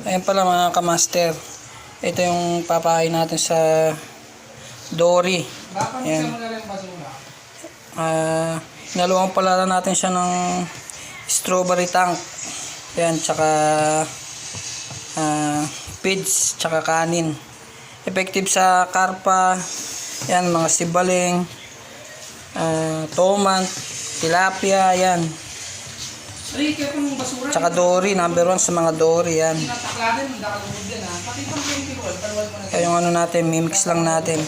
Ayan pala mga kamaster. Ito yung papakain natin sa dory. Ayan. Inaluan pala natin siya ng strawberry tank. Ayan, tsaka feeds, tsaka kanin. Effective sa karpa. Ayan, mga sibaling, toman, tilapia, ayan. Tsaka dory, number 1 sa mga dory, yan. Kaya yung ano natin, mimix lang natin.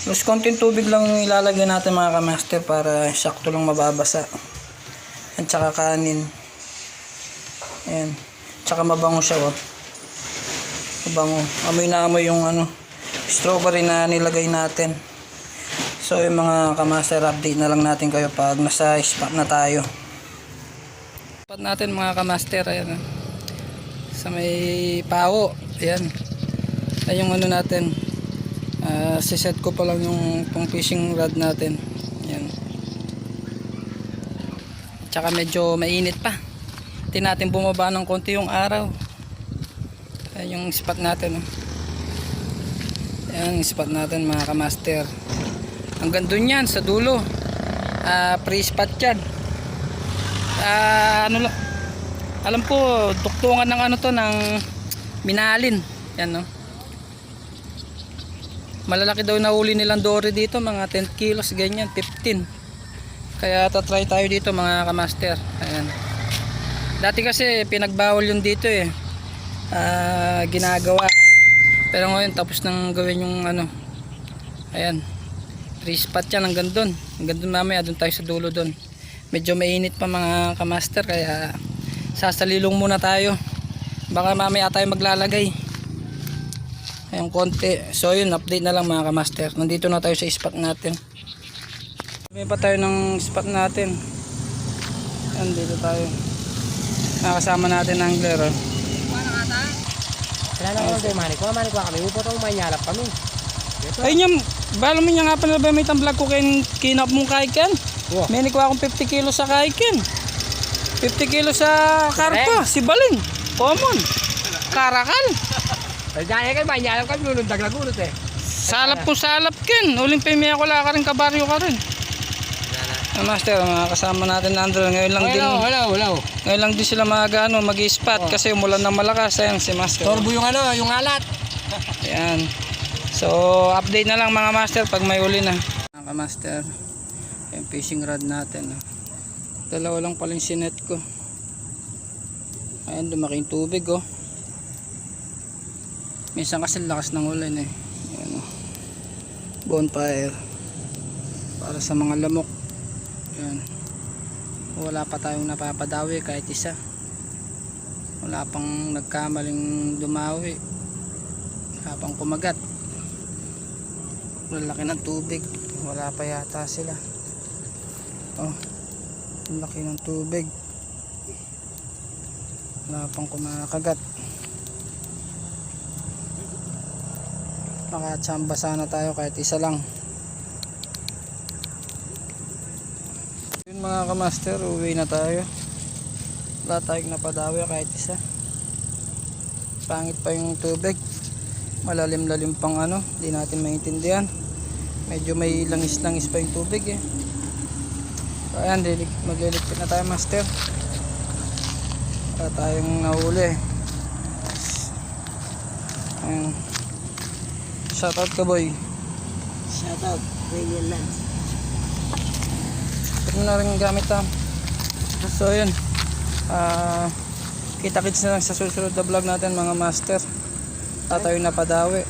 Plus konting tubig lang yung ilalagay natin mga kamaster para sakto lang mababasa. At tsaka kanin. Ayan. Tsaka mabango siya, oh. Mabango. Amoy na amoy yung ano, strawberry na nilagay natin. So yung mga kamaster, update na lang natin kayo pag nasa spot na tayo. Spot natin mga kamaster, ayan, sa may pao, ayan. Ay yung ano natin, siset ko pa lang yung pang fishing rod natin, ayan. Tsaka medyo mainit pa, hindi natin bumaba ng konti yung araw. Ayan yung spot natin, ayan yung spot natin mga kamaster. Hanggang dun yan sa dulo, free spot yan. Ano lang, alam ko tuktungan ng ano to, ng minalin, yan, no. Malalaki daw na huli nilang dory dito, mga 10 kilos ganyan, 15. Kaya tatry tayo dito mga kamaster. Ayan, dati kasi pinagbawal yun dito ginagawa, pero ngayon tapos nang gawin yung ano. Ayan, free spot yan hanggang dun, mamaya dun tayo sa dulo dun. Medyo mainit pa mga kamaster, kaya sasalilong muna tayo, baka mamaya tayo maglalagay ayun konti. So yun, update na lang mga kamaster. Nandito na tayo sa spot natin. May pa tayo ng spot natin. Ayan, dito tayo, nakasama natin ang angler, oh. Wala lang tayo manikwa kami, upotong manyalap kami. Ayun yung, balo mo niya nga pa na ba may tamblag ko kinap mong kaiken. May nikwa akong 50 kilo sa kaiken, 50 kilo sa karpa, sibaling, common, karakal. Dahil kayo manyalap kami, lulundag lang ulot Salap po salap ken, uling pimaya ko la ka rin, kabaryo ka rin. Master, mga kasama natin na Andrew, ngayon lang din. Hello. Ngayon lang din sila mag-spot kasi umulan ng malakas. Ayan si Master. Torbo yung ano, yung alat. Ayan. So, update na lang mga master pag may uli na. Mga master, yung fishing rod natin. Dalawa lang pala yung sinet ko. Ayan, lumaki yung tubig, oh. Minsan kasi lakas ng ulan, Ayan, oh. Bonfire. Para sa mga lamok. Ayan. Wala pa tayong napapadawi kahit isa. Wala pang nagkamaling dumawi. Wala pang kumagat. Lalaki ng tubig, wala pa yata sila. Oh, laki ng tubig, wala pang kumakagat. Nakatsamba sana tayo kahit isa lang. Yun mga kamaster, uwi na tayo. Wala tayong napadawi kahit isa. Pangit pa yung tubig, malalim-lalim pang ano, di natin maintindihan. Medyo may langis-langis pa yung tubig, So ayan, magliligpit na tayo master. Wala tayong nahuli. Ayan. Shoutout ka boy. Shoutout, Rainier Lands. Ito na rin gamit So yun, kita-kits na lang sa susunod na vlog natin mga master. Tayo na padawi.